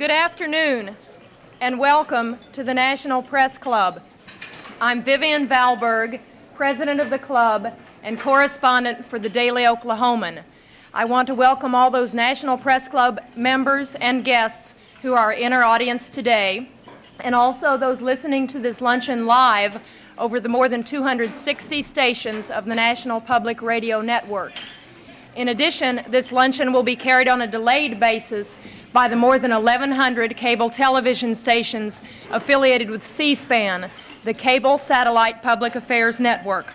Good afternoon, and welcome to the National Press Club. I'm Vivian Valberg, president of the club and correspondent for the Daily Oklahoman. I want to welcome all those National Press Club members and guests who are in our audience today, and also those listening to this luncheon live over the more than 260 stations of the National Public Radio Network. In addition, this luncheon will be carried on a delayed basis by the more than 1,100 cable television stations affiliated with C-SPAN, the Cable Satellite Public Affairs Network.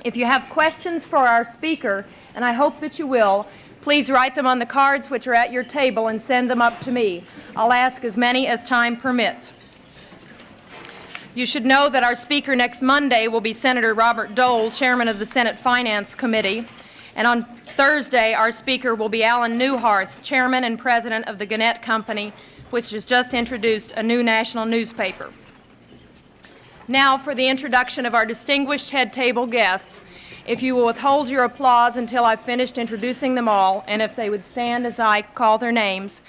If you have questions for our speaker, and I hope that you will, please write them on the cards which are at your table and send them up to me. I'll ask as many as time permits. You should know that our speaker next Monday will be Senator Robert Dole, chairman of the Senate Finance Committee. And on Thursday, our speaker will be Alan Newharth, chairman and president of the Gannett Company, which has just introduced a new national newspaper. Now for the introduction of our distinguished head table guests. If you will withhold your applause until I've finished introducing them all, and if they would stand as I call their names.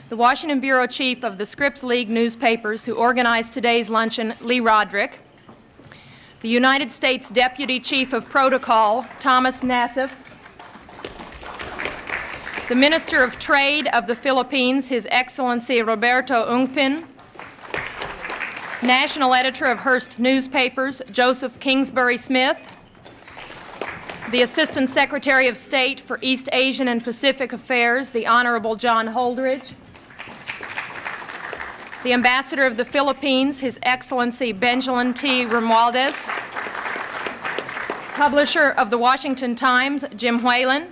The Washington Bureau Chief of the Scripps League newspapers who organized today's luncheon, Lee Roderick. The United States Deputy Chief of Protocol, Thomas Nassif. The Minister of Trade of the Philippines, His Excellency Roberto Ungpin. National Editor of Hearst Newspapers, Joseph Kingsbury Smith. The Assistant Secretary of State for East Asian and Pacific Affairs, the Honorable John Holdridge. The Ambassador of the Philippines, His Excellency Benjamin T. Romualdez. Publisher of the Washington Times, Jim Whalen.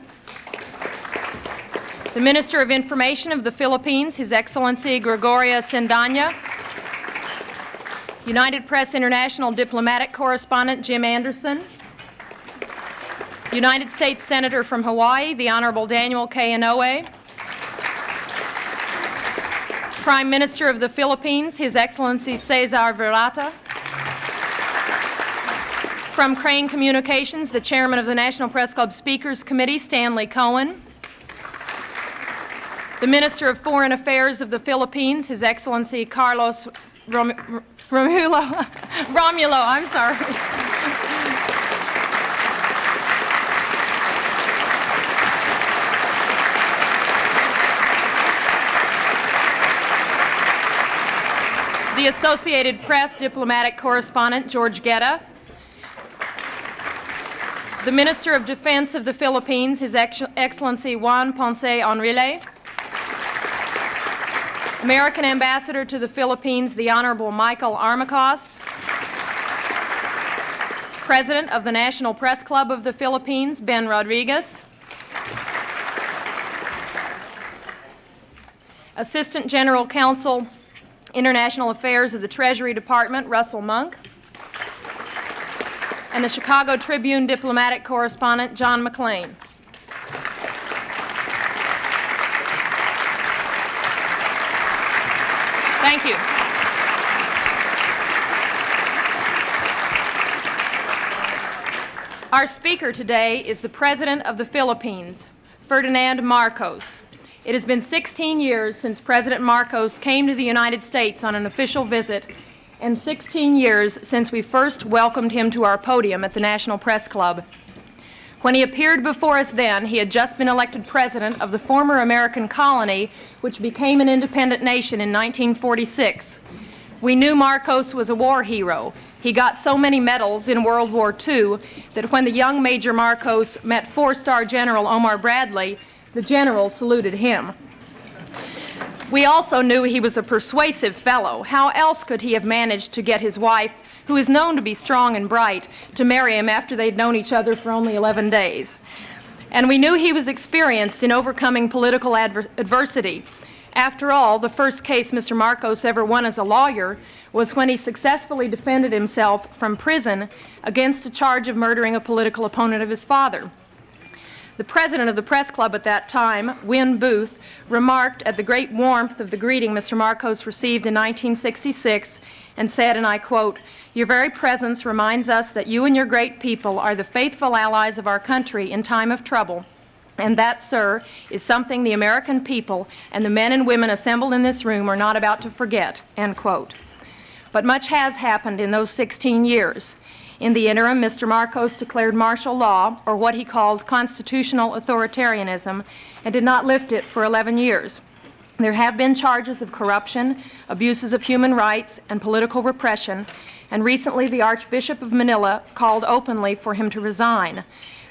The Minister of Information of the Philippines, His Excellency Gregoria Sendanya. United Press International Diplomatic Correspondent Jim Anderson. United States Senator from Hawaii, the Honorable Daniel K. Inouye. Prime Minister of the Philippines, His Excellency Cesar Virata. From Crane Communications, the Chairman of the National Press Club Speakers Committee, Stanley Cohen. The Minister of Foreign Affairs of the Philippines, His Excellency Carlos Romulo, I'm sorry. The Associated Press diplomatic correspondent, George Guetta. The Minister of Defense of the Philippines, His Excellency Juan Ponce Enrile. American Ambassador to the Philippines, the Honorable Michael Armacost. President of the National Press Club of the Philippines, Ben Rodriguez. Assistant General Counsel, International Affairs of the Treasury Department, Russell Monk. And the Chicago Tribune diplomatic correspondent, John McLean. Thank you. Our speaker today is the President of the Philippines, Ferdinand Marcos. It has been 16 years since President Marcos came to the United States on an official visit, and 16 years since we first welcomed him to our podium at the National Press Club. When he appeared before us then, he had just been elected president of the former American colony, which became an independent nation in 1946. We knew Marcos was a war hero. He got so many medals in World War II that when the young Major Marcos met four-star General Omar Bradley, the general saluted him. We also knew he was a persuasive fellow. How else could he have managed to get his wife, who is known to be strong and bright, to marry him after they'd known each other for only 11 days? And we knew he was experienced in overcoming political adversity. After all, the first case Mr. Marcos ever won as a lawyer was when he successfully defended himself from prison against a charge of murdering a political opponent of his father. The president of the press club at that time, Win Booth, remarked at the great warmth of the greeting Mr. Marcos received in 1966 and said, and I quote, "Your very presence reminds us that you and your great people are the faithful allies of our country in time of trouble. And that, sir, is something the American people and the men and women assembled in this room are not about to forget," end quote. But much has happened in those 16 years. In the interim, Mr. Marcos declared martial law, or what he called constitutional authoritarianism, and did not lift it for 11 years. There have been charges of corruption, abuses of human rights, and political repression, and recently the Archbishop of Manila called openly for him to resign.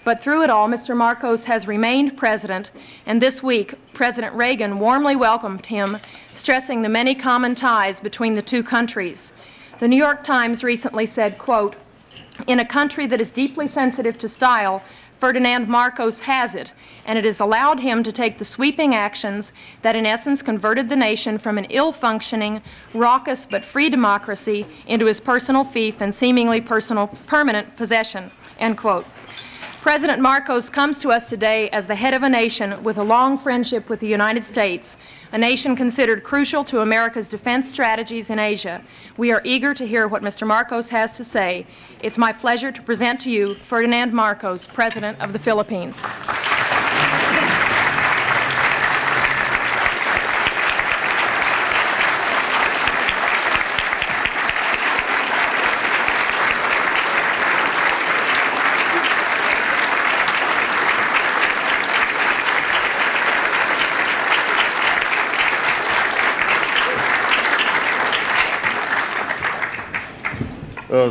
But through it all, Mr. Marcos has remained president, and this week, President Reagan warmly welcomed him, stressing the many common ties between the two countries. The New York Times recently said, quote, "In a country that is deeply sensitive to style, Ferdinand Marcos has it, and it has allowed him to take the sweeping actions that in essence converted the nation from an ill-functioning, raucous but free democracy into his personal fief and seemingly permanent possession," end quote. President Marcos comes to us today as the head of a nation with a long friendship with the United States, a nation considered crucial to America's defense strategies in Asia. We are eager to hear what Mr. Marcos has to say. It's my pleasure to present to you Ferdinand Marcos, President of the Philippines.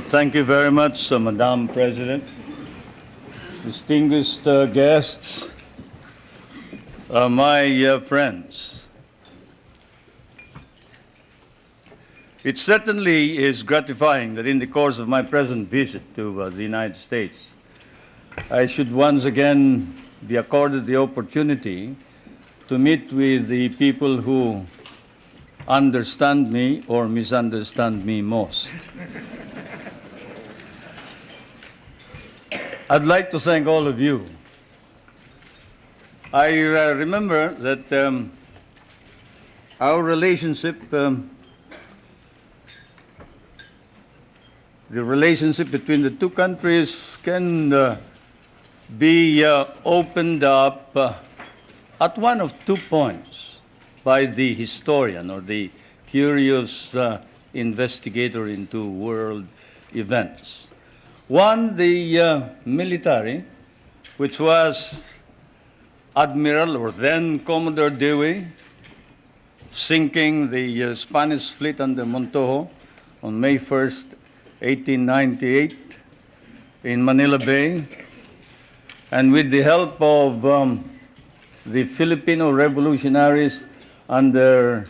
Thank you very much, Madam President. Distinguished guests, my friends. It certainly is gratifying that in the course of my present visit to the United States, I should once again be accorded the opportunity to meet with the people who understand me or misunderstand me most. I'd like to thank all of you. I remember that our relationship, the relationship between the two countries can be opened up at one of 2 points by the historian or the curious investigator into world events. One, the military, which was Admiral or then Commodore Dewey, sinking the Spanish fleet under Montojo on May 1st, 1898 in Manila Bay, and with the help of the Filipino revolutionaries under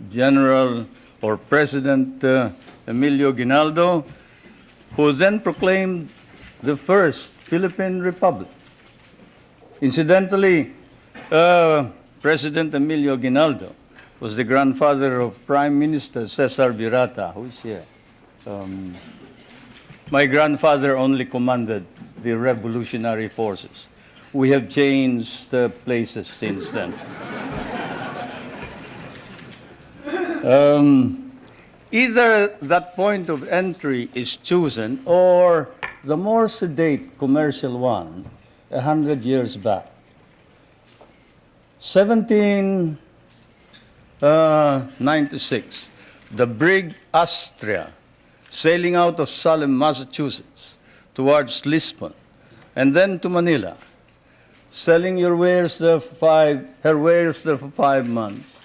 General or President Emilio Aguinaldo, who then proclaimed the first Philippine Republic. Incidentally, President Emilio Aguinaldo was the grandfather of Prime Minister Cesar Virata, who is here. My grandfather only commanded the revolutionary forces. We have changed places since then. Either that point of entry is chosen or the more sedate commercial one 100 years back. 1796, the brig Astrea, sailing out of Salem, Massachusetts, towards Lisbon, and then to Manila, selling her wares there for 5 months,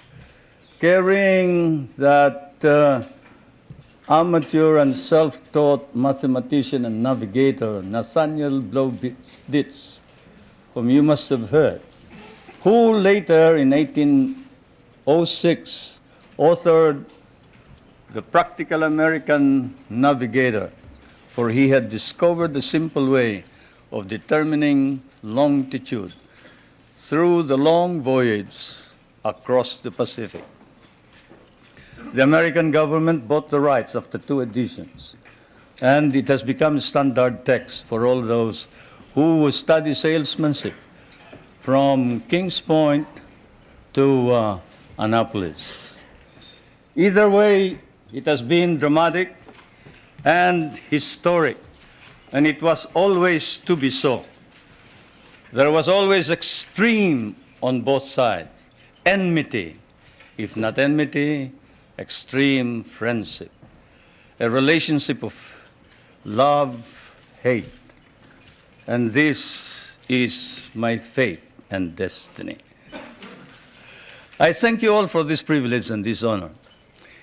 carrying that amateur and self-taught mathematician and navigator, Nathaniel Blow-Ditz, whom you must have heard, who later in 1806 authored The Practical American Navigator, for he had discovered the simple way of determining longitude through the long voyage across the Pacific. The American government bought the rights after 2 editions, and it has become standard text for all those who study salesmanship from Kings Point to Annapolis. Either way, it has been dramatic and historic, and it was always to be so. There was always extreme on both sides, enmity, if not enmity, extreme friendship, a relationship of love, hate. And this is my fate and destiny. I thank you all for this privilege and this honor.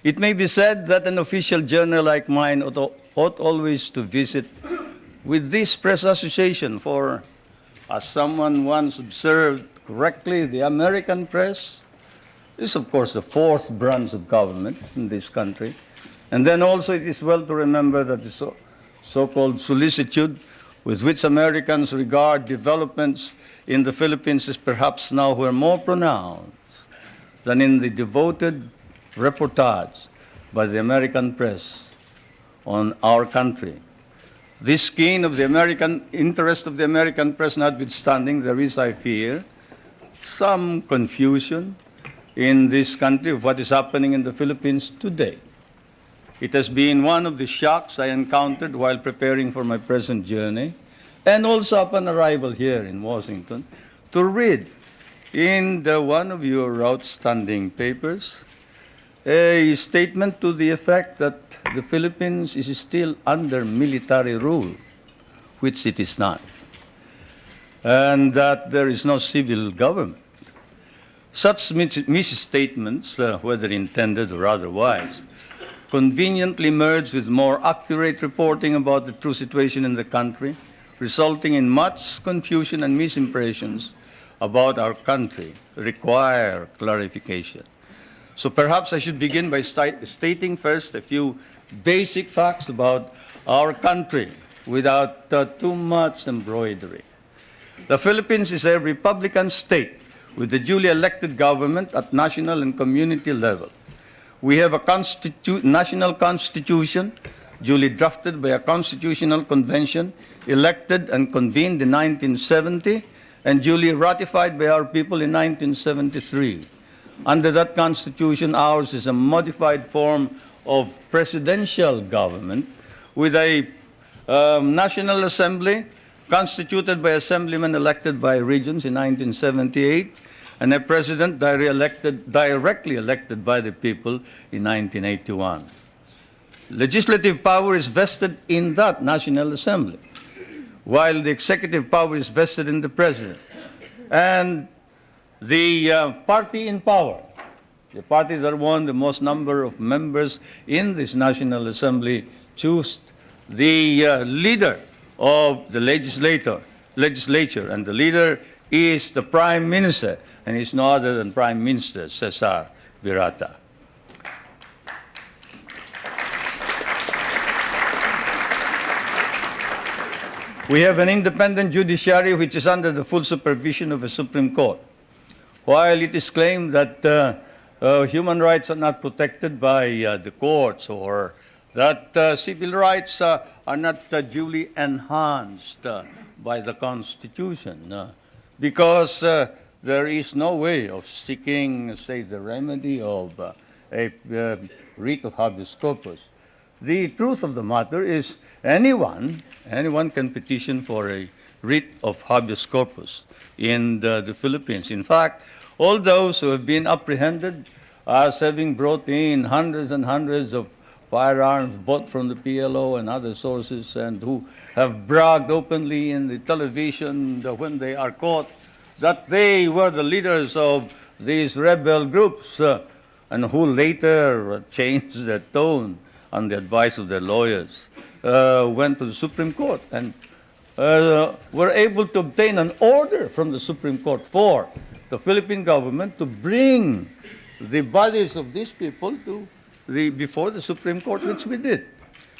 It may be said that an official journal like mine ought always to visit with this press association, for, as someone once observed correctly, the American press is, of course, the fourth branch of government in this country. And then also it is well to remember that the so-called solicitude with which Americans regard developments in the Philippines is perhaps now more pronounced than in the devoted reportage by the American press on our country. This keen of the American interest of the American press notwithstanding, there is, I fear, some confusion in this country of what is happening in the Philippines today. It has been one of the shocks I encountered while preparing for my present journey, and also upon arrival here in Washington, to read in one of your outstanding papers a statement to the effect that the Philippines is still under military rule, which it is not, and that there is no civil government. Such misstatements, whether intended or otherwise, conveniently merge with more accurate reporting about the true situation in the country, resulting in much confusion and misimpressions about our country, require clarification. So perhaps I should begin by stating first a few basic facts about our country without too much embroidery. The Philippines is a republican state with a duly elected government at national and community level. We have a national constitution duly drafted by a constitutional convention, elected and convened in 1970, and duly ratified by our people in 1973. Under that constitution, ours is a modified form of presidential government with a National Assembly constituted by assemblymen elected by regions in 1978, and a president directly elected by the people in 1981. Legislative power is vested in that National Assembly, while the executive power is vested in the president. And the party in power, the party that won the most number of members in this National Assembly, choose the leader of the legislature, and the leader is the Prime Minister, and he's no other than Prime Minister Cesar Virata. We have an independent judiciary which is under the full supervision of a Supreme Court. While it is claimed that human rights are not protected by the courts, or that civil rights are not duly enhanced by the Constitution, because there is no way of seeking, say, the remedy of a writ of habeas corpus. The truth of the matter is anyone can petition for a writ of habeas corpus in the Philippines. In fact, all those who have been apprehended as having brought in hundreds and hundreds of firearms bought from the PLO and other sources, and who have bragged openly in the television when they are caught that they were the leaders of these rebel groups, and who later changed their tone on the advice of their lawyers, went to the Supreme Court and were able to obtain an order from the Supreme Court for the Philippine government to bring the bodies of these people to before the Supreme Court, which we did.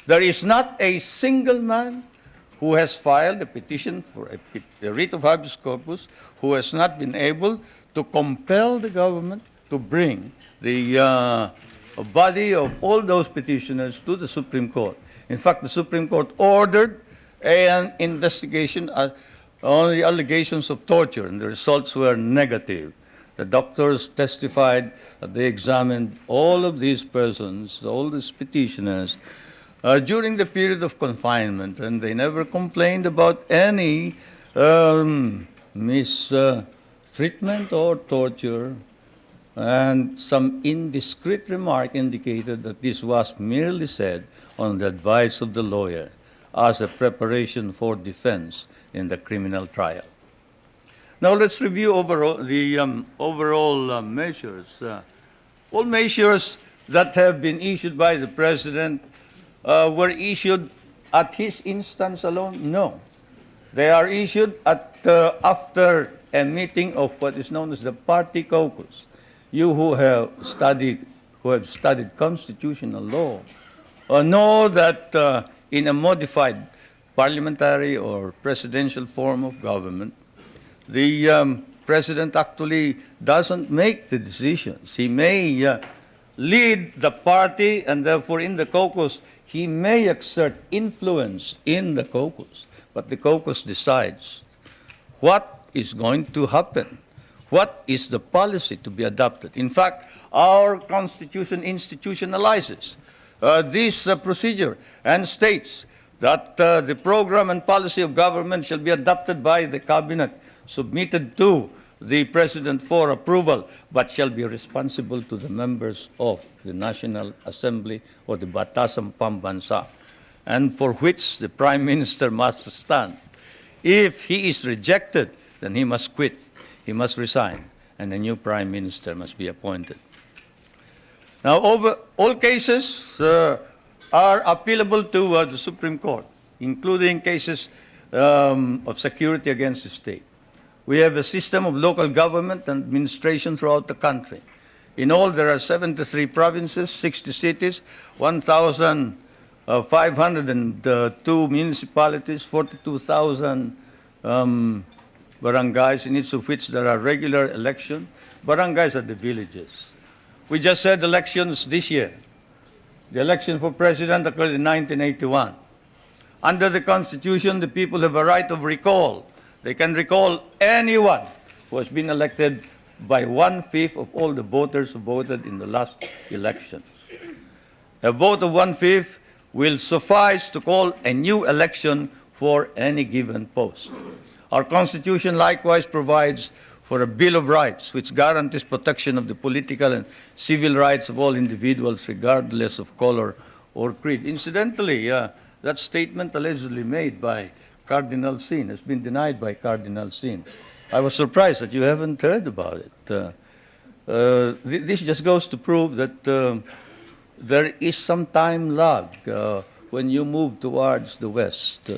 There is not a single man who has filed a petition for a writ of habeas corpus who has not been able to compel the government to bring the body of all those petitioners to the Supreme Court. In fact, the Supreme Court ordered an investigation on the allegations of torture, and the results were negative. The doctors testified that they examined all of these persons, all these petitioners, during the period of confinement, and they never complained about any mistreatment or torture, and some indiscreet remark indicated that this was merely said on the advice of the lawyer as a preparation for defense in the criminal trial. Now let's review overall measures. All measures that have been issued by the President were issued at his instance alone? No. They are issued after a meeting of what is known as the party caucus. You who have studied constitutional law know that in a modified parliamentary or presidential form of government, the President actually doesn't make the decisions. He may lead the party, and therefore in the caucus, he may exert influence in the caucus, but the caucus decides what is going to happen, what is the policy to be adopted. In fact, our Constitution institutionalizes this procedure and states that the program and policy of government shall be adopted by the cabinet, submitted to the President for approval, but shall be responsible to the members of the National Assembly or the Batasang Pambansa, and for which the Prime Minister must stand. If he is rejected, then he must quit, he must resign, and a new Prime Minister must be appointed. Now, all cases are appealable to the Supreme Court, including cases of security against the state. We have a system of local government and administration throughout the country. In all, there are 73 provinces, 60 cities, 1,502 municipalities, 42,000 barangays, in each of which there are regular elections. Barangays are the villages. We just had elections this year. The election for president occurred in 1981. Under the Constitution, the people have a right of recall. They can recall anyone who has been elected by 1/5 of all the voters who voted in the last elections. A vote of 1/5 will suffice to call a new election for any given post. Our Constitution likewise provides for a Bill of Rights, which guarantees protection of the political and civil rights of all individuals, regardless of color or creed. Incidentally, that statement allegedly made by Cardinal Sin has been denied by Cardinal Sin. I was surprised that you haven't heard about it. This just goes to prove that there is some time lag when you move towards the West.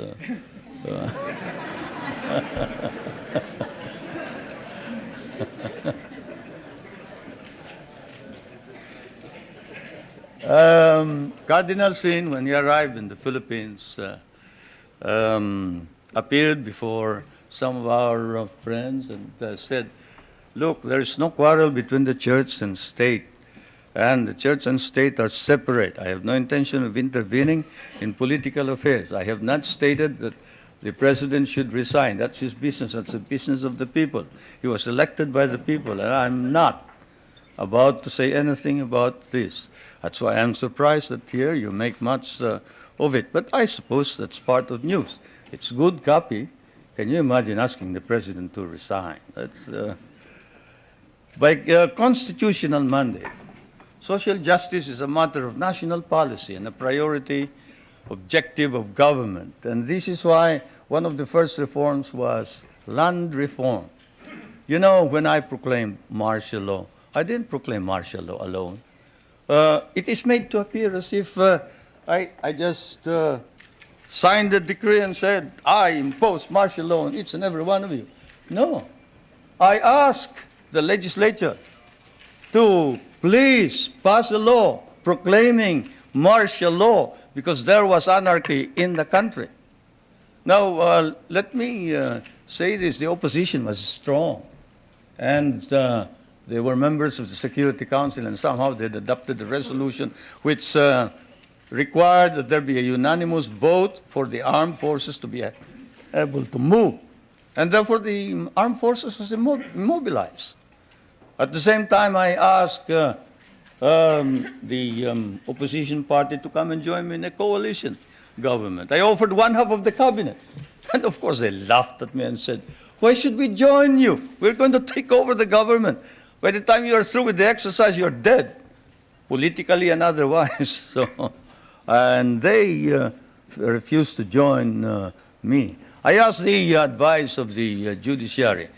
Cardinal Sin, when he arrived in the Philippines, appeared before some of our friends and said, look, there is no quarrel between the church and state, and the church and state are separate. I have no intention of intervening in political affairs. I have not stated that the president should resign. That's his business. That's the business of the people. He was elected by the people, and I'm not about to say anything about this. That's why I'm surprised that here you make much of it. But I suppose that's part of news. It's good copy. Can you imagine asking the president to resign? That's by constitutional mandate. Social justice is a matter of national policy and a priority objective of government. And this is why one of the first reforms was land reform. You know, when I proclaimed martial law, I didn't proclaim martial law alone. It is made to appear as if I just signed the decree and said, I impose martial law on each and every one of you. No. I asked the legislature to please pass a law proclaiming martial law because there was anarchy in the country. Now, let me say this. The opposition was strong. And they were members of the Security Council, and somehow they adopted a resolution which required that there be a unanimous vote for the armed forces to be able to move. And therefore, the armed forces was immobilized. At the same time, I asked the opposition party to come and join me in a coalition government. I offered one half of the cabinet. And of course, they laughed at me and said, Why should we join you? We're going to take over the government. By the time you are through with the exercise, you're dead, politically and otherwise. So, and they refused to join me. I asked the advice of the judiciary.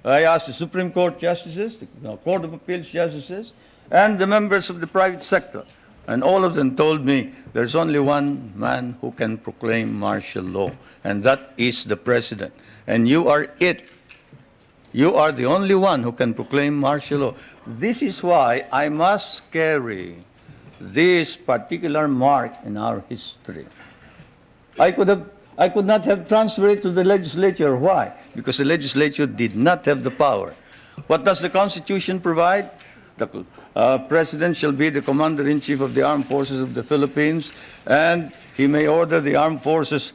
I asked the Supreme Court justices, the Court of Appeals justices, and the members of the private sector. And all of them told me there's only one man who can proclaim martial law, and that is the president. And you are it. You are the only one who can proclaim martial law. This is why I must carry this particular mark in our history. I could not have transferred it to the legislature. Why? Because the legislature did not have the power. What does the Constitution provide? The President shall be the Commander-in-Chief of the Armed Forces of the Philippines, and he may order the armed forces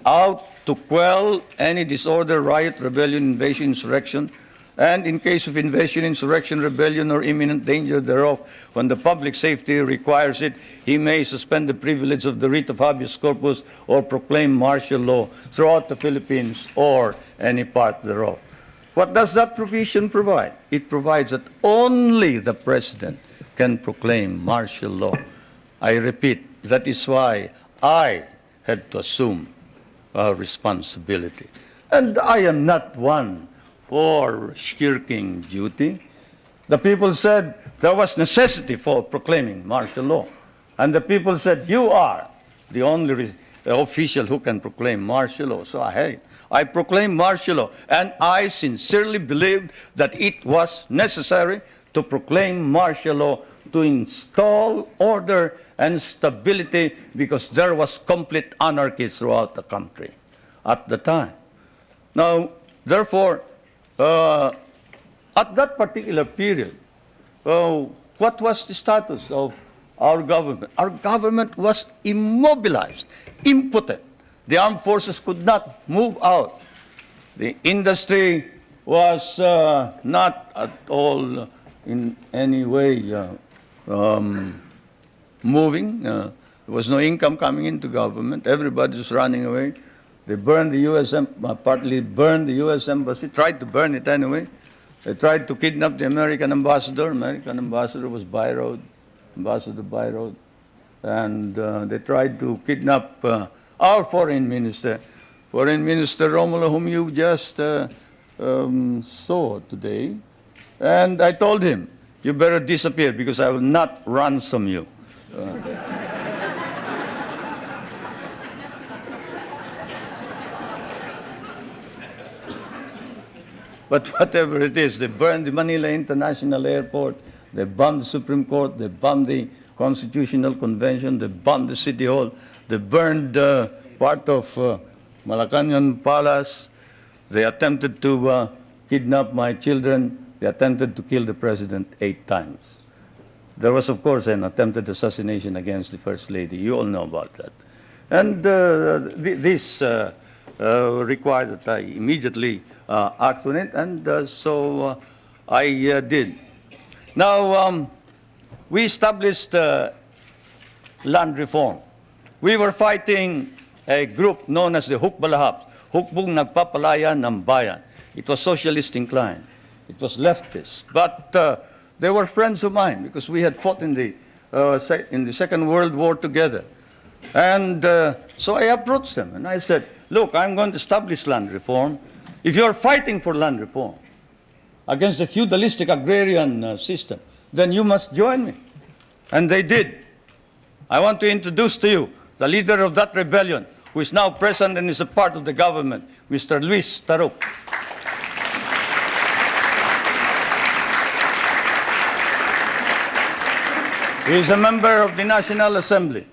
out to quell any disorder, riot, rebellion, invasion, insurrection, and in case of invasion, insurrection, rebellion, or imminent danger thereof, when the public safety requires it, he may suspend the privilege of the writ of habeas corpus or proclaim martial law throughout the Philippines or any part thereof. What does that provision provide? It provides that only the President can proclaim martial law. I repeat, that is why I had to assume responsibility. And I am not one for shirking duty. The people said there was necessity for proclaiming martial law. And the people said, you are the only official who can proclaim martial law. So I proclaimed martial law. And I sincerely believed that it was necessary to proclaim martial law to install order and stability because there was complete anarchy throughout the country at the time. Now, therefore, at that particular period, what was the status of our government? Our government was immobilized, impotent. The armed forces could not move out. The industry was not at all in any way moving. There was no income coming into government. Everybody was running away. They burned the U.S. Partly burned the U.S. Embassy, tried to burn it anyway. They tried to kidnap the American ambassador. American ambassador was Ambassador Byroad. And they tried to kidnap our foreign minister, Romulo, whom you just saw today. And I told him, you better disappear because I will not ransom you. But whatever it is, they burned the Manila International Airport, they bombed the Supreme Court, they bombed the Constitutional Convention, they bombed the City Hall, they burned part of Malacanang Palace, they attempted to kidnap my children, they attempted to kill the President 8 times. There was, of course, an attempted assassination against the First Lady. You all know about that. And this required that I immediately act on it, and so I did. Now, we established land reform. We were fighting a group known as the Hukbalahap, Hukbong Nagpapalaya ng Bayan. It was socialist inclined. It was leftist. But they were friends of mine because we had fought in the Second World War together. And so I approached them and I said, look, I'm going to establish land reform. If you're fighting for land reform against the feudalistic agrarian system, then you must join me. And they did. I want to introduce to you the leader of that rebellion, who is now present and is a part of the government, Mr. Luis Taruk. He is a member of the National Assembly.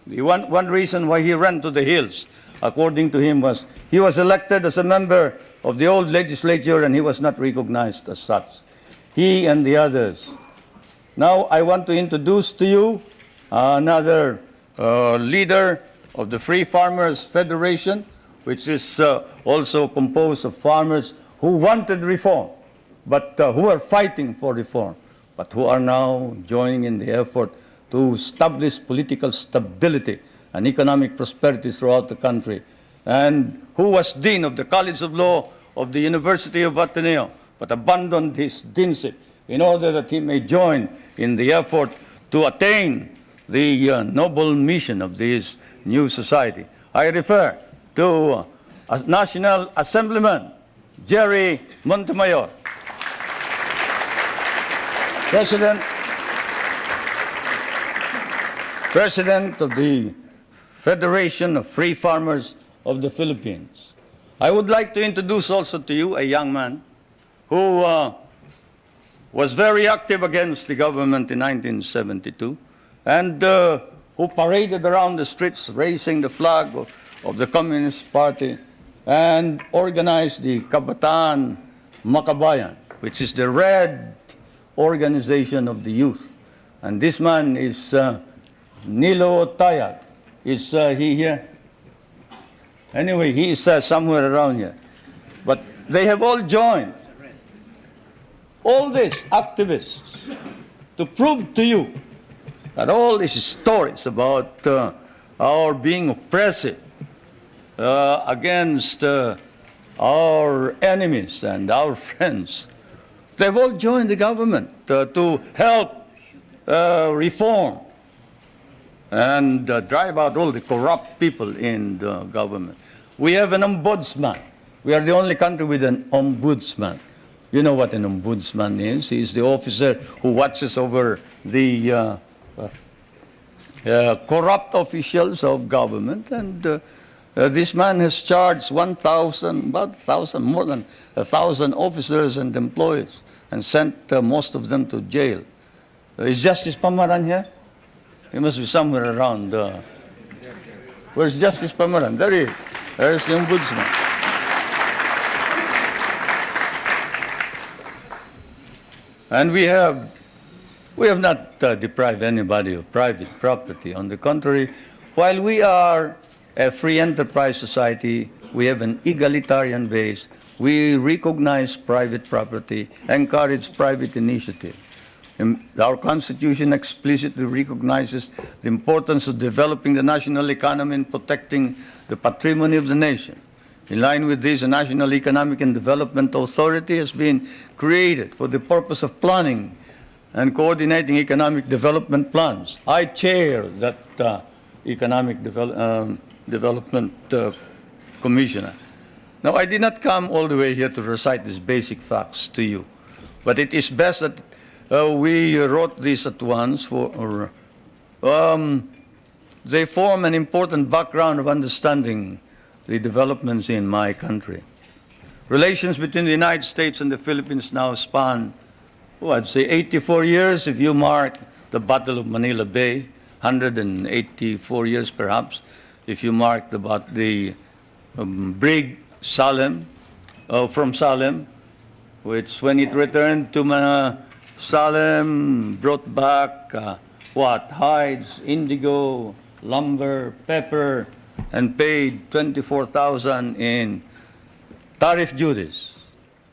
The one reason why he ran to the hills, according to him, was he was elected as a member of the old legislature and he was not recognized as such. He and the others. Now I want to introduce to you another leader of the Free Farmers Federation, which is also composed of farmers who wanted reform, but who are fighting for reform, but who are now joining in the effort to establish political stability and economic prosperity throughout the country, and who was Dean of the College of Law of the University of Ateneo, but abandoned his deanship in order that he may join in the effort to attain the noble mission of this new society. I refer to National Assemblyman Jerry Montemayor, President of the Federation of Free Farmers of the Philippines. I would like to introduce also to you a young man who was very active against the government in 1972 and who paraded around the streets raising the flag of the Communist Party and organized the Kabataan Makabayan, which is the red organization of the youth. And this man is Nilo Tayag. Is he here? Anyway, he is somewhere around here. But they have all joined, all these activists, to prove to you that all these stories about our being oppressive against our enemies and our friends, they've all joined the government to help reform and drive out all the corrupt people in the government. We have an ombudsman. We are the only country with an ombudsman. You know what an ombudsman is. He is the officer who watches over the corrupt officials of government. And this man has charged more than 1,000 officers and employees and sent most of them to jail. Is Justice Pamaran here? He must be somewhere around. Where's Justice Pamaran? There he is. There's the ombudsman. And we have not deprived anybody of private property. On the contrary, while we are a free enterprise society, we have an egalitarian base. We recognize private property, encourage private initiative. Our Constitution explicitly recognizes the importance of developing the national economy and protecting the patrimony of the nation. In line with this, a National Economic and Development Authority has been created for the purpose of planning and coordinating economic development plans. I chair that Economic Development Commissioner. Now, I did not come all the way here to recite these basic facts to you, but it is best that we wrote this at once they form an important background of understanding the developments in my country. Relations between the United States and the Philippines now span, I'd say 84 years if you mark the Battle of Manila Bay, 184 years perhaps if you mark the brig Salem, from Salem, which when it returned to Salem brought back hides, indigo, lumber, pepper, and paid $24,000 in tariff duties.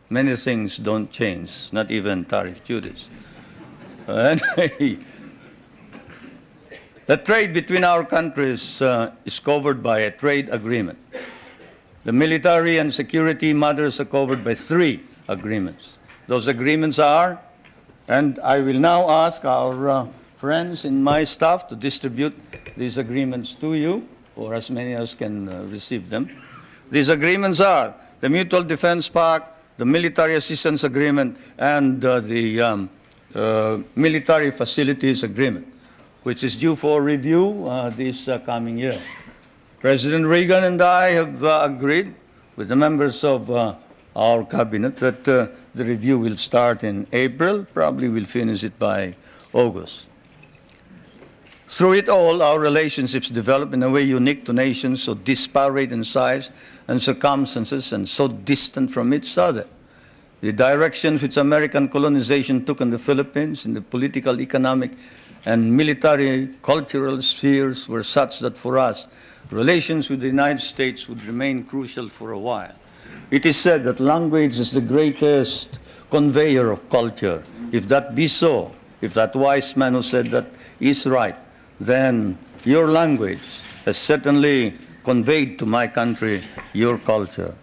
Many things don't change, not even tariff duties. Anyway, the trade between our countries is covered by a trade agreement. The military and security matters are covered by 3 agreements. Those agreements are, and I will now ask our friends in my staff to distribute these agreements to you, or as many as can receive them. These agreements are the Mutual Defense Pact, the Military Assistance Agreement, and the Military Facilities Agreement, which is due for review this coming year. President Reagan and I have agreed with the members of our cabinet that the review will start in April, probably we'll finish it by August. Through it all, our relationships develop in a way unique to nations so disparate in size and circumstances and so distant from each other. The direction which American colonization took in the Philippines in the political, economic, and military, cultural spheres were such that for us, relations with the United States would remain crucial for a while. It is said that language is the greatest conveyor of culture. If that be so, if that wise man who said that is right, then your language has certainly conveyed to my country your culture.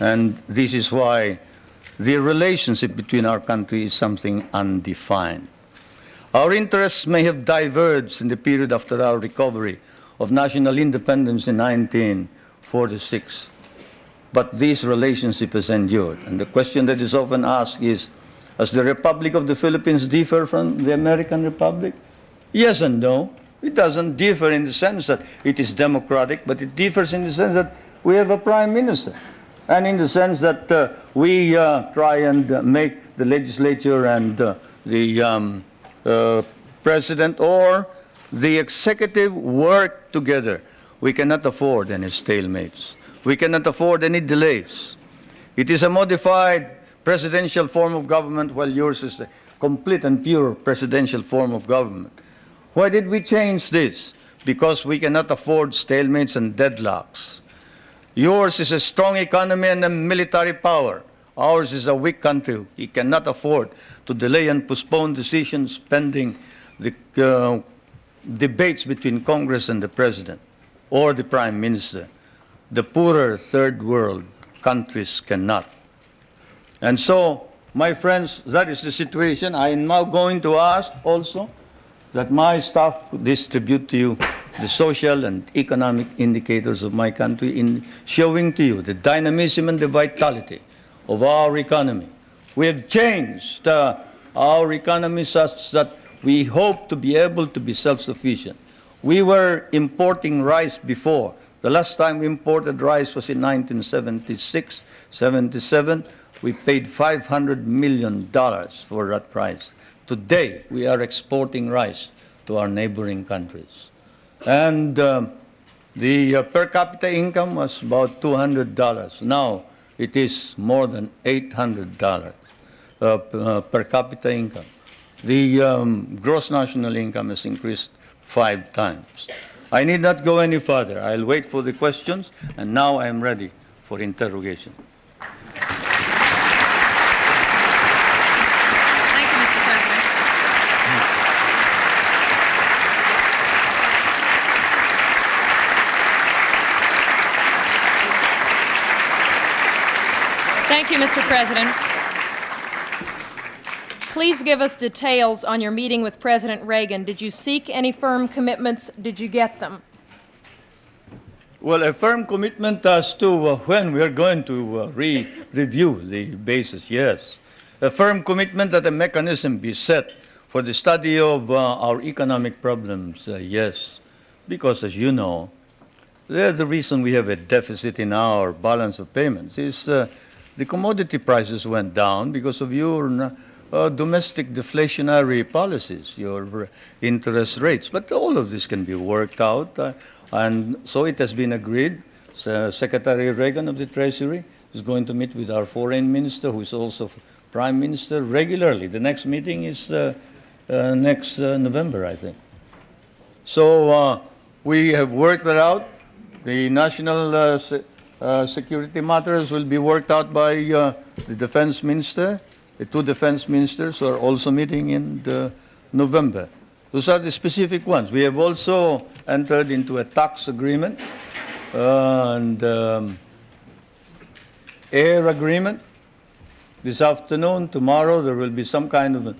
And this is why the relationship between our countries is something undefined. Our interests may have diverged in the period after our recovery of national independence in 1946, but this relationship has endured. And the question that is often asked is, does the Republic of the Philippines differ from the American Republic? Yes and no. It doesn't differ in the sense that it is democratic, but it differs in the sense that we have a prime minister, and in the sense that we try and make the legislature and the president or the executive work together. We cannot afford any stalemates. We cannot afford any delays. It is a modified presidential form of government, while yours is a complete and pure presidential form of government. Why did we change this? Because we cannot afford stalemates and deadlocks. Yours is a strong economy and a military power. Ours is a weak country. We cannot afford to delay and postpone decisions pending the debates between Congress and the President or the Prime Minister. The poorer third world countries cannot. And so, my friends, that is the situation. I am now going to ask also that my staff distribute to you the social and economic indicators of my country in showing to you the dynamism and the vitality of our economy. We have changed our economy such that we hope to be able to be self-sufficient. We were importing rice before. The last time we imported rice was in 1976, 77. We paid $500 million for that price. Today, we are exporting rice to our neighboring countries. And the per capita income was about $200. Now, it is more than $800 per capita income. The gross national income has increased 5 times. I need not go any further. I'll wait for the questions, and now I am ready for interrogation. Thank you, Mr. President. Please give us details on your meeting with President Reagan. Did you seek any firm commitments? Did you get them? Well, a firm commitment as to when we are going to review the basis, yes. A firm commitment that a mechanism be set for the study of our economic problems, yes. Because, as you know, the reason we have a deficit in our balance of payments is the commodity prices went down because of your domestic deflationary policies, your interest rates. But all of this can be worked out. And so it has been agreed. Secretary Reagan of the Treasury is going to meet with our foreign minister, who is also prime minister, regularly. The next meeting is next November, I think. So we have worked that out. The national security matters will be worked out by the defense minister. The 2 defense ministers are also meeting in November. Those are the specific ones. We have also entered into a tax agreement and air agreement. This afternoon, tomorrow, there will be some kind of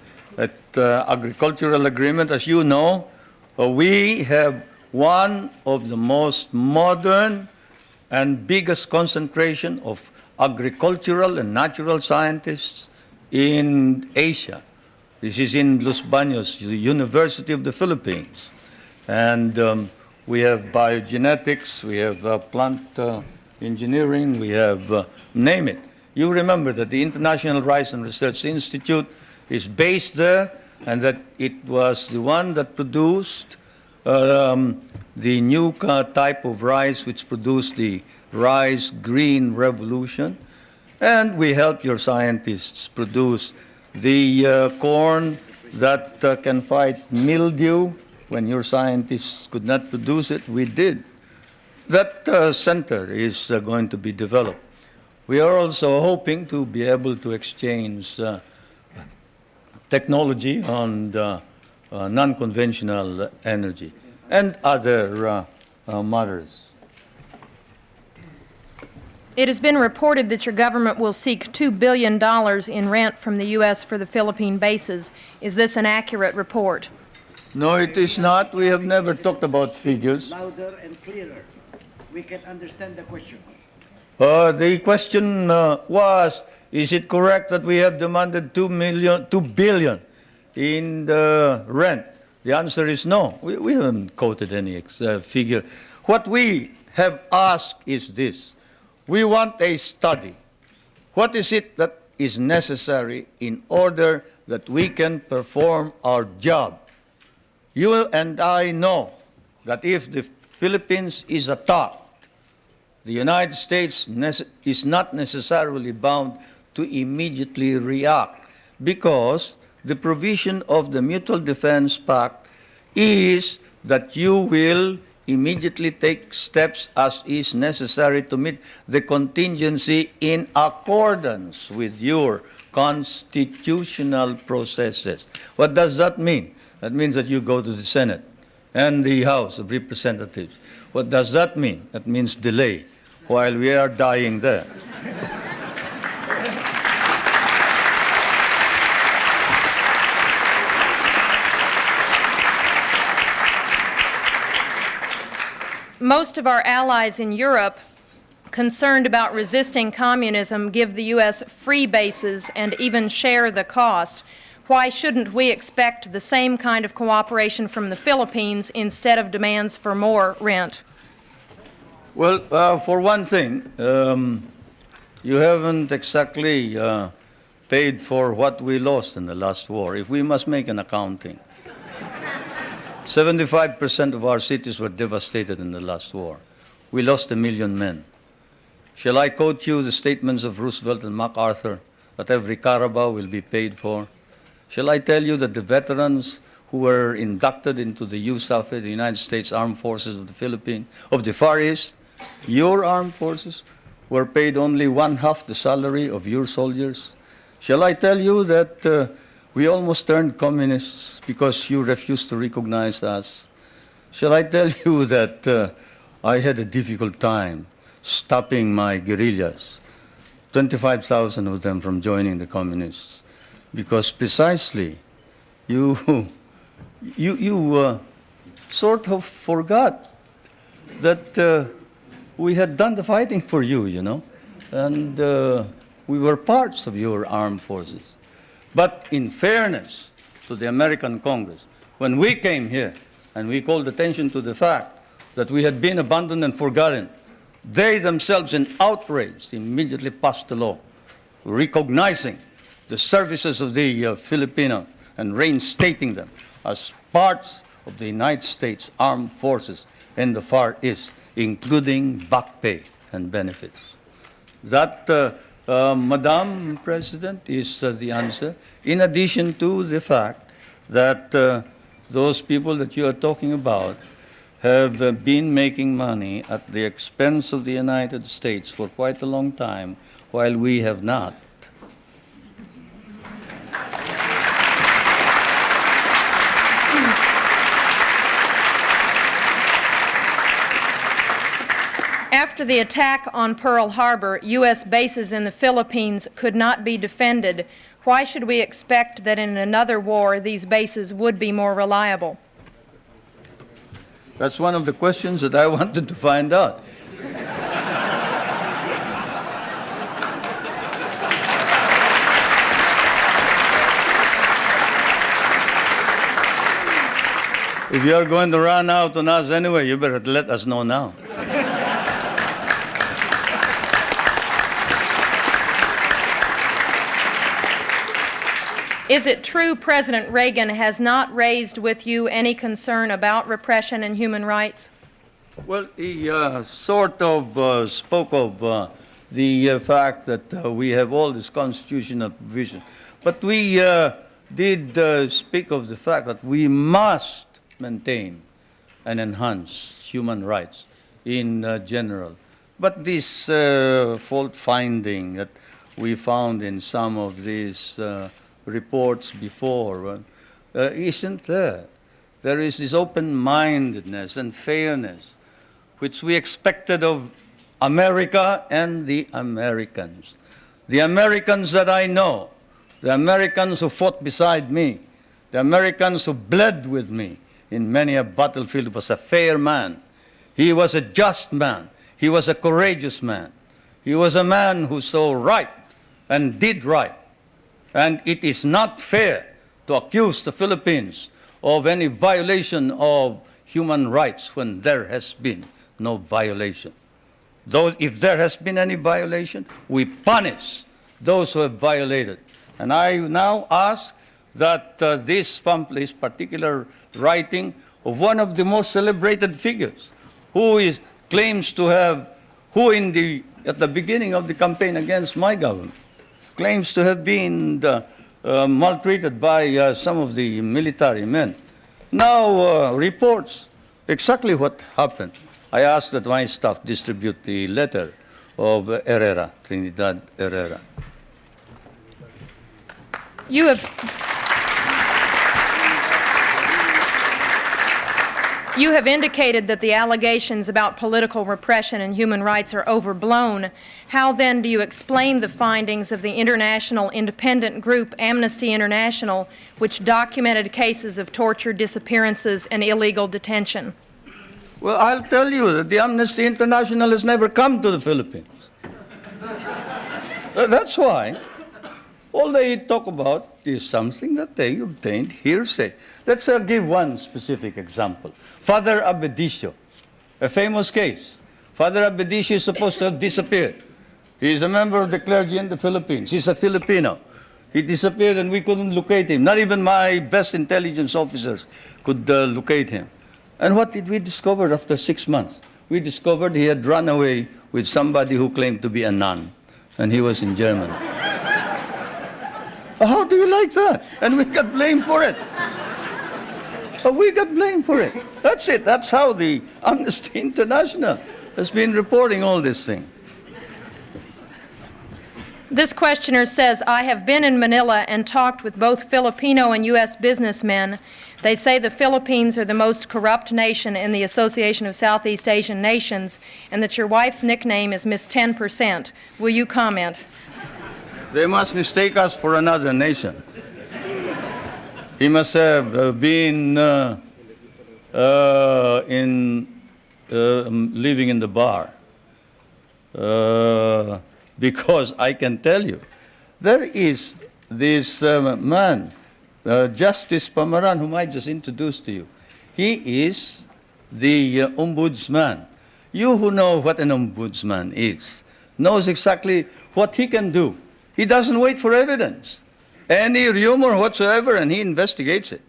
agricultural agreement. As you know, we have one of the most modern and biggest concentration of agricultural and natural scientists in Asia. This is in Los Baños, the University of the Philippines. And we have biogenetics, we have plant engineering, we have, name it. You remember that the International Rice and Research Institute is based there, and that it was the one that produced the new type of rice which produced the rice green revolution. And we help your scientists produce the corn that can fight mildew. When your scientists could not produce it, we did. That center is going to be developed. We are also hoping to be able to exchange technology on non-conventional energy and other matters. It has been reported that your government will seek $2 billion in rent from the U.S. for the Philippine bases. Is this an accurate report? No, it is not. We have never talked about figures. Louder and clearer. We can understand the question. The question was, is it correct that we have demanded $2 billion in the rent? The answer is no. We haven't quoted any figure. What we have asked is this. We want a study. What is it that is necessary in order that we can perform our job? You and I know that if the Philippines is attacked, the United States is not necessarily bound to immediately react because the provision of the Mutual Defense Pact is that you will immediately take steps as is necessary to meet the contingency in accordance with your constitutional processes. What does that mean? That means that you go to the Senate and the House of Representatives. What does that mean? That means delay while we are dying there. Most of our allies in Europe, concerned about resisting communism, give the U.S. free bases and even share the cost. Why shouldn't we expect the same kind of cooperation from the Philippines instead of demands for more rent? Well, for one thing, you haven't exactly paid for what we lost in the last war. If we must make an accounting, 75% of our cities were devastated in the last war. We lost 1 million men. Shall I quote you the statements of Roosevelt and MacArthur that every Carabao will be paid for? Shall I tell you that the veterans who were inducted into the USAF, the United States Armed Forces of the Philippines, of the Far East, your armed forces, were paid only 1/2 the salary of your soldiers? Shall I tell you that we almost turned communists because you refused to recognize us? Shall I tell you that I had a difficult time stopping my guerrillas, 25,000 of them from joining the communists, because precisely you sort of forgot that we had done the fighting for you, you know, and we were parts of your armed forces. But in fairness to the American Congress, when we came here and we called attention to the fact that we had been abandoned and forgotten, they themselves, in outrage, immediately passed a law recognizing the services of the Filipino and reinstating them as parts of the United States Armed Forces in the Far East, including back pay and benefits. That, Madam President, is the answer, in addition to the fact that those people that you are talking about have been making money at the expense of the United States for quite a long time, while we have not. After the attack on Pearl Harbor, U.S. bases in the Philippines could not be defended. Why should we expect that in another war these bases would be more reliable? That's one of the questions that I wanted to find out. If you are going to run out on us anyway, you better let us know now. Is it true President Reagan has not raised with you any concern about repression and human rights? Well, he sort of spoke of the fact that we have all this constitutional provision. But we did speak of the fact that we must maintain and enhance human rights in general. But this fault finding that we found in some of these reports before isn't there. There is this open-mindedness and fairness which we expected of America and the Americans. The Americans that I know, the Americans who fought beside me, the Americans who bled with me in many a battlefield, was a fair man. He was a just man. He was a courageous man. He was a man who saw right and did right. And it is not fair to accuse the Philippines of any violation of human rights when there has been no violation. If there has been any violation, we punish those who have violated. And I now ask that this particular writing of one of the most celebrated figures, claims to have, at the beginning of the campaign against my government, claims to have been maltreated by some of the military men, now reports exactly what happened. I ask that my staff distribute the letter of Herrera, Trinidad Herrera. You have indicated that the allegations about political repression and human rights are overblown. How then do you explain the findings of the international independent group Amnesty International, which documented cases of torture, disappearances, and illegal detention? Well, I'll tell you that the Amnesty International has never come to the Philippines. That's why all they talk about is something that they obtained hearsay. Let's give one specific example. Father Abedicio, a famous case. Father Abedicio is supposed to have disappeared. He is a member of the clergy in the Philippines. He's a Filipino. He disappeared and we couldn't locate him. Not even my best intelligence officers could locate him. And what did we discover after 6 months? We discovered he had run away with somebody who claimed to be a nun, and he was in Germany. How do you like that? And we got blamed for it. We got blamed for it. That's it. That's how the Amnesty International has been reporting all this thing. This questioner says, I have been in Manila and talked with both Filipino and U.S. businessmen. They say the Philippines are the most corrupt nation in the Association of Southeast Asian Nations, and that your wife's nickname is Miss 10%. Will you comment? They must mistake us for another nation. He must have been living in the bar. Because I can tell you, there is this man, Justice Pamaran, whom I just introduced to you. He is the ombudsman. You who know what an ombudsman is, knows exactly what he can do. He doesn't wait for evidence. Any rumor whatsoever, and he investigates it.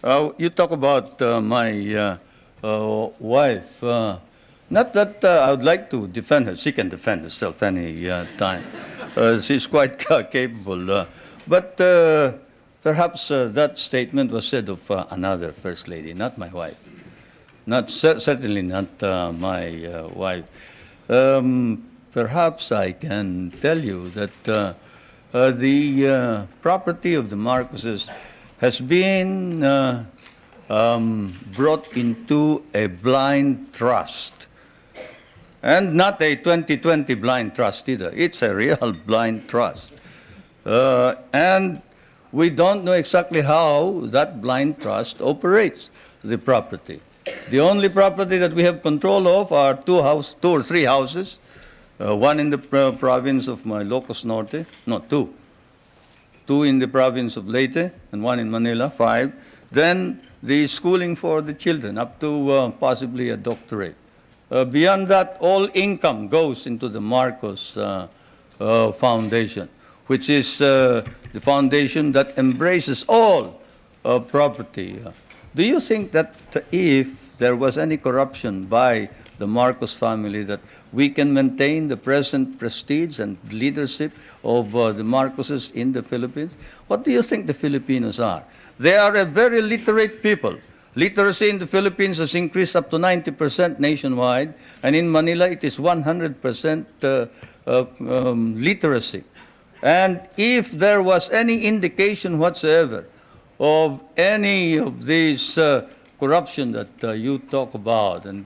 You talk about my wife. Not that I would like to defend her. She can defend herself any time. She's quite capable. But perhaps that statement was said of another First Lady, not my wife. Certainly not my wife. Perhaps I can tell you that the property of the Marcoses has been brought into a blind trust. And not a 2020 blind trust either. It's a real blind trust. And we don't know exactly how that blind trust operates the property. The only property that we have control of are two or three houses, one in the province of Ilocos Norte, no, two. Two in the province of Leyte and one in Manila, 5. Then the schooling for the children up to possibly a doctorate. Beyond that, all income goes into the Marcos Foundation, which is the foundation that embraces all property. Do you think that if there was any corruption by the Marcos family, that we can maintain the present prestige and leadership of the Marcoses in the Philippines? What do you think the Filipinos are? They are a very literate people. Literacy in the Philippines has increased up to 90% nationwide, and in Manila it is 100% literacy. And if there was any indication whatsoever of any of these corruption that you talk about, and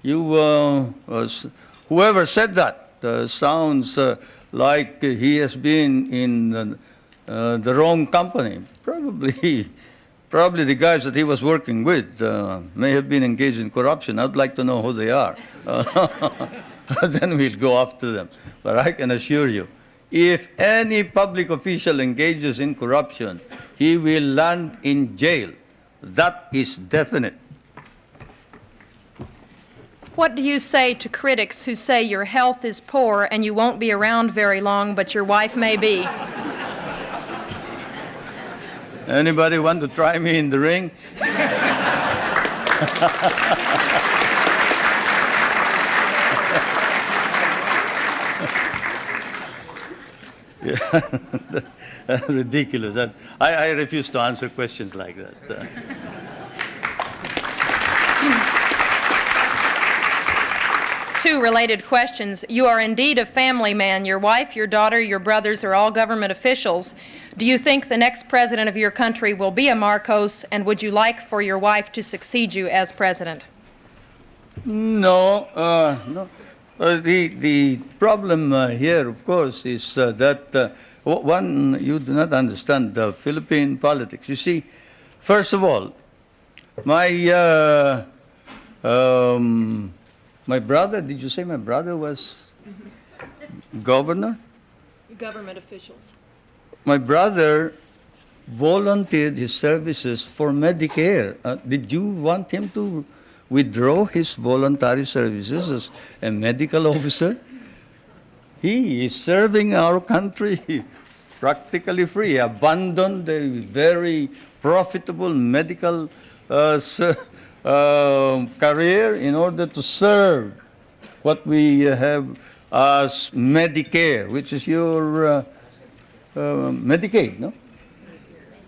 who whoever said that sounds like he has been in the wrong company. Probably the guys that he was working with may have been engaged in corruption. I'd like to know who they are. Then we'll go after them. But I can assure you, if any public official engages in corruption, he will land in jail. That is definite. What do you say to critics who say your health is poor and you won't be around very long, but your wife may be? Anybody want to try me in the ring? Yeah. Ridiculous. I refuse to answer questions like that. Two related questions. You are indeed a family man. Your wife, your daughter, your brothers are all government officials. Do you think the next president of your country will be a Marcos, and would you like for your wife to succeed you as president? No, no. The problem here, of course, is that one, you do not understand Philippine politics. You see, first of all, my brother, did you say my brother was governor? Government officials. My brother volunteered his services for Medicare. Did you want him to withdraw his voluntary services as a medical officer? He is serving our country practically free. He abandoned a very profitable medical career in order to serve what we have as Medicare, which is your Medicaid, no?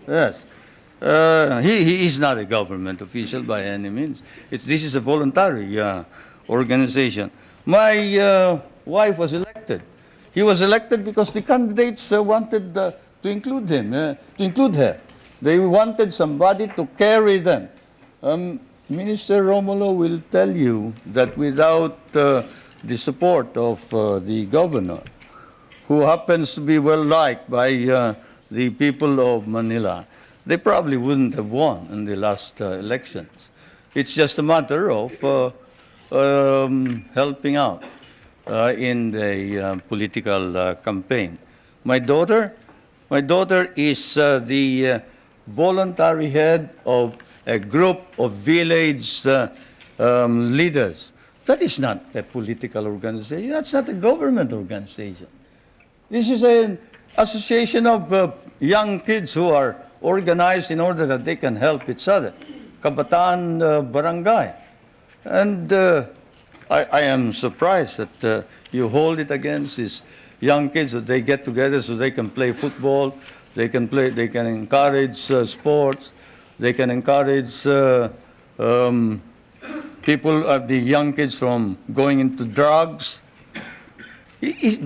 Yes. He is not a government official by any means. This is a voluntary organization. My wife was elected. He was elected because the candidates wanted to include him, to include her. They wanted somebody to carry them. Minister Romulo will tell you that without the support of the governor, who happens to be well liked by the people of Manila, they probably wouldn't have won in the last elections. It's just a matter of helping out in the political campaign. My daughter is the voluntary head of a group of village leaders. That is not a political organization. That's not a government organization. This is an association of young kids who are organized in order that they can help each other. Kabataan Barangay. And I am surprised that you hold it against these young kids, that they get together so they can play football, they can encourage sports, they can encourage people, the young kids from going into drugs.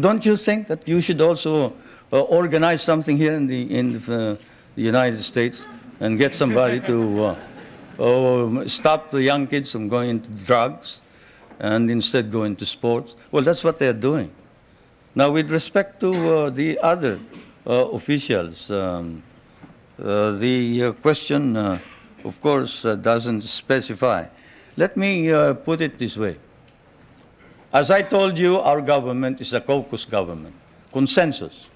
Don't you think that you should also organize something here in the United States and get somebody to stop the young kids from going into drugs and instead go into sports? Well, that's what they're doing. Now, with respect to the other officials, the question, of course, doesn't specify. Let me put it this way. As I told you, our government is a caucus government, consensus.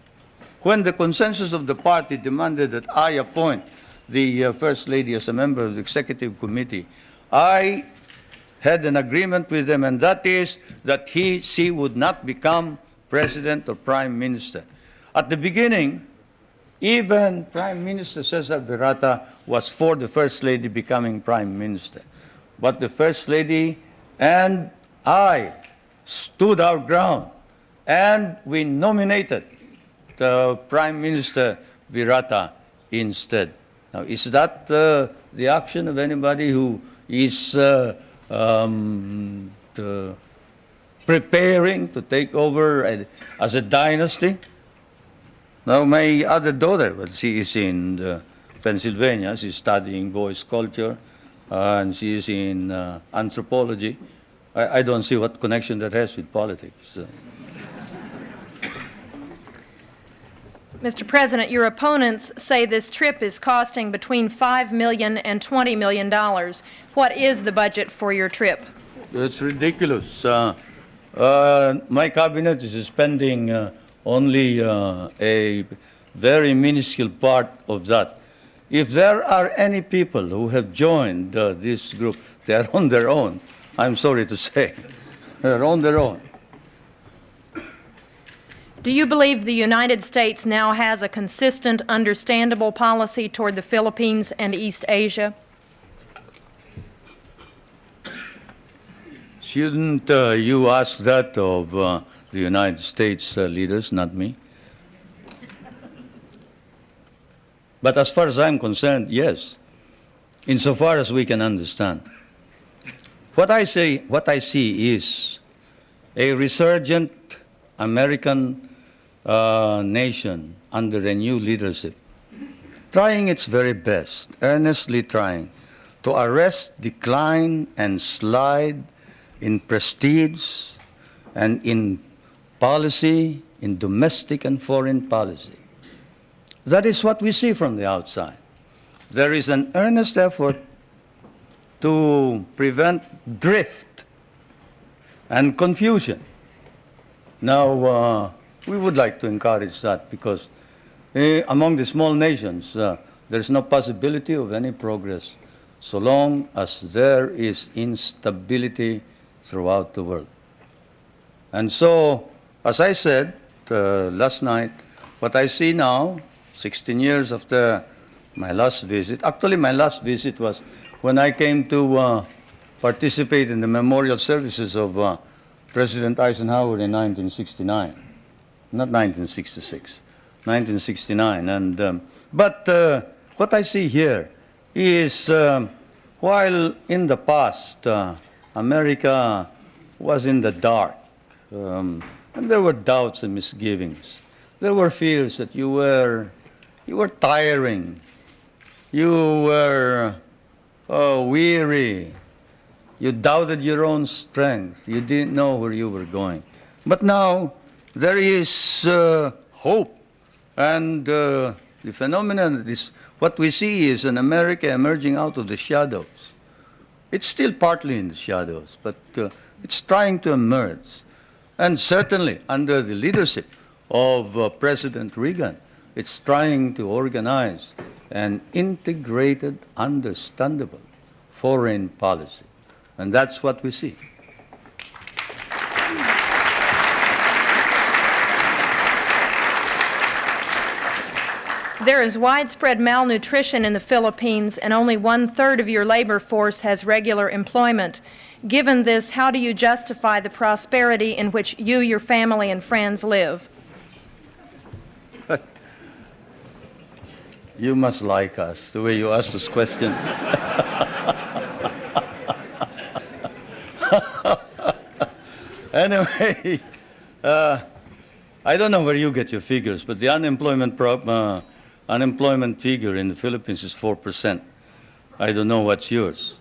When the consensus of the party demanded that I appoint the First Lady as a member of the Executive Committee, I had an agreement with them, and that is that she would not become President or Prime Minister. At the beginning, even Prime Minister Cesar Virata was for the First Lady becoming Prime Minister. But the First Lady and I stood our ground, and we nominated the Prime Minister Virata instead. Now, is that the action of anybody who is preparing to take over as a dynasty? Now, my other daughter, well, she is in Pennsylvania. She's studying voice culture, and she is in anthropology. I don't see what connection that has with politics. Mr. President, your opponents say this trip is costing between $5 million and $20 million. What is the budget for your trip? It's ridiculous. My cabinet is spending only a very minuscule part of that. If there are any people who have joined this group, they are on their own. I'm sorry to say. They're on their own. Do you believe the United States now has a consistent, understandable policy toward the Philippines and East Asia? Shouldn't you ask that of the United States leaders, not me? But as far as I'm concerned, yes, insofar as we can understand. What I see is a resurgent American nation under a new leadership, trying its very best, earnestly trying to arrest decline and slide in prestige and in policy, in domestic and foreign policy. That is what we see from the outside. There is an earnest effort to prevent drift and confusion. Now, we would like to encourage that because among the small nations, there's no possibility of any progress so long as there is instability throughout the world. And so, as I said last night, what I see now, 16 years after my last visit, actually my last visit was when I came to participate in the memorial services of President Eisenhower in 1969, not 1966, 1969. And, but what I see here is while in the past America was in the dark, and there were doubts and misgivings. There were fears that you were tiring, you were weary, you doubted your own strength, you didn't know where you were going. But now there is hope, and the phenomenon is what we see is an America emerging out of the shadows. It's still partly in the shadows, but it's trying to emerge. And certainly under the leadership of President Reagan, it's trying to organize an integrated, understandable foreign policy. And that's what we see. There is widespread malnutrition in the Philippines, and only 1/3 of your labor force has regular employment. Given this, how do you justify the prosperity in which you, your family, and friends live? You must like us, the way you ask those questions. Anyway, I don't know where you get your figures, but the unemployment figure in the Philippines is 4%. I don't know what's yours.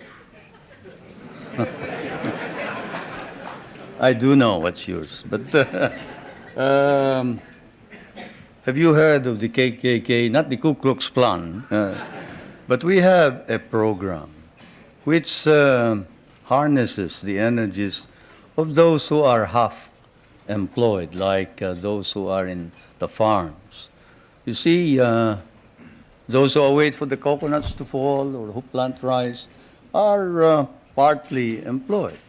I do know what's yours, but have you heard of the KKK, not the Ku Klux Klan, but we have a program which harnesses the energies of those who are half employed, like those who are in the farms. You see, those who wait for the coconuts to fall or who plant rice are partly employed.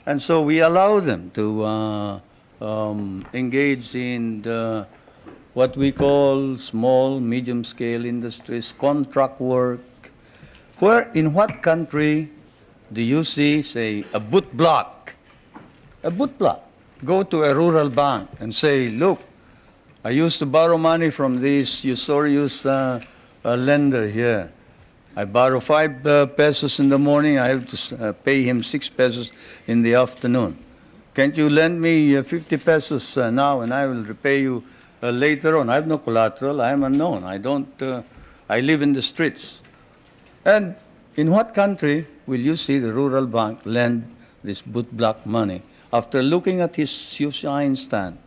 And so we allow them to engage in what we call small, medium-scale industries, contract work. Where, in what country do you see, say, a boot block? A boot block. Go to a rural bank and say, look, I used to borrow money from this usurious lender here. I borrow 5 pesos in the morning, I have to pay him 6 pesos in the afternoon. Can't you lend me 50 pesos now and I will repay you later on? I have no collateral, I am unknown, I live in the streets. And in what country will you see the rural bank lend this bootblack money, after looking at his shoeshine stand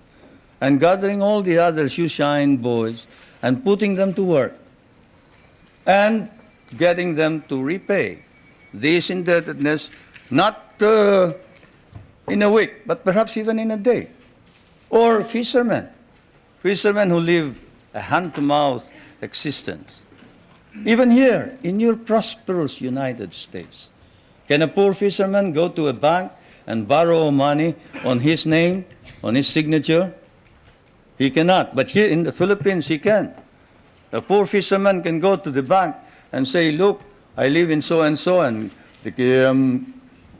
and gathering all the other shoeshine boys and putting them to work and getting them to repay this indebtedness, not in a week, but perhaps even in a day. Or fishermen who live a hand-to-mouth existence. Even here, in your prosperous United States, can a poor fisherman go to a bank and borrow money on his name, on his signature? He cannot. But here in the Philippines, he can. A poor fisherman can go to the bank and say, look, I live in so-and-so, and the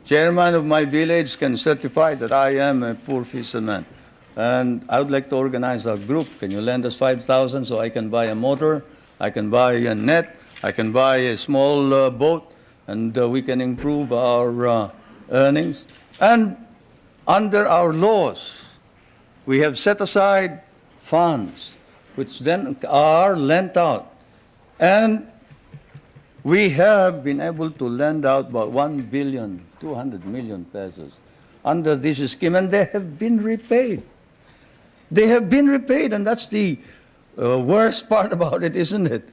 chairman of my village can certify that I am a poor fisherman. And I would like to organize a group. Can you lend us 5,000 so I can buy a motor, I can buy a net, I can buy a small boat, and we can improve our earnings. And under our laws, we have set aside funds which then are lent out. And we have been able to lend out about 1,200 million pesos under this scheme, and they have been repaid. They have been repaid, and that's the worst part about it, isn't it?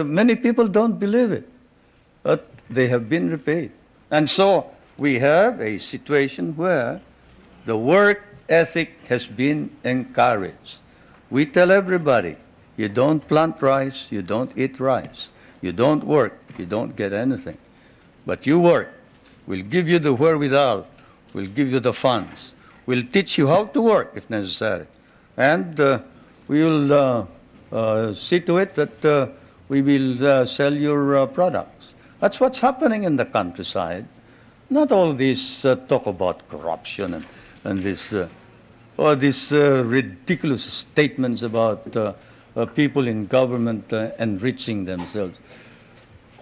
Many people don't believe it, but they have been repaid. And so we have a situation where the work ethic has been encouraged. We tell everybody, you don't plant rice, you don't eat rice. You don't work, you don't get anything. But you work. We'll give you the wherewithal. We'll give you the funds. We'll teach you how to work if necessary. And we will see to it that we will sell your products. That's what's happening in the countryside. Not all this talk about corruption and this these ridiculous statements about people in government enriching themselves.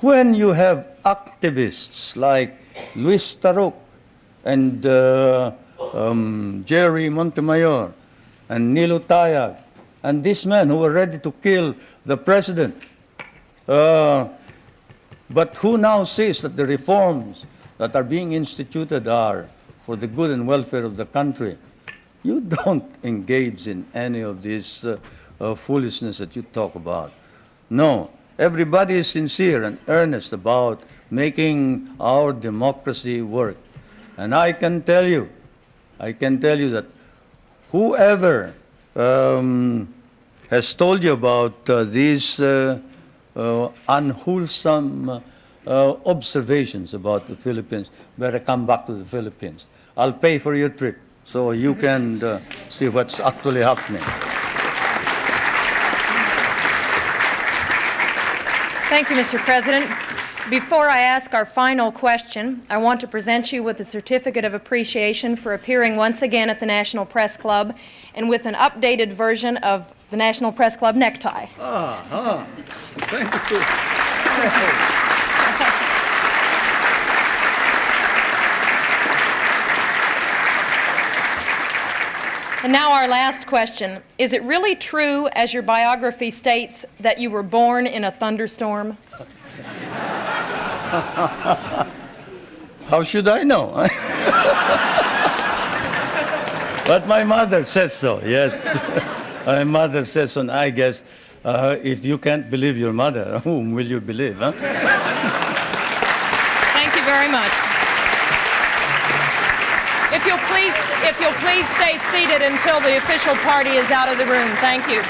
When you have activists like Luis Taruk and Jerry Montemayor and Nilo Tayag and these men who were ready to kill the president, but who now says that the reforms that are being instituted are for the good and welfare of the country, you don't engage in any of this foolishness that you talk about. No, everybody is sincere and earnest about making our democracy work. And I can tell you that whoever has told you about these unwholesome observations about the Philippines, better come back to the Philippines. I'll pay for your trip so you can see what's actually happening. Thank you, Mr. President. Before I ask our final question, I want to present you with a certificate of appreciation for appearing once again at the National Press Club and with an updated version of the National Press Club necktie. Thank you. And now our last question. Is it really true, as your biography states, that you were born in a thunderstorm? How should I know? But my mother says so, yes. My mother says so, and I guess if you can't believe your mother, whom will you believe, huh? Thank you very much. If you'll please stay seated until the official party is out of the room. Thank you.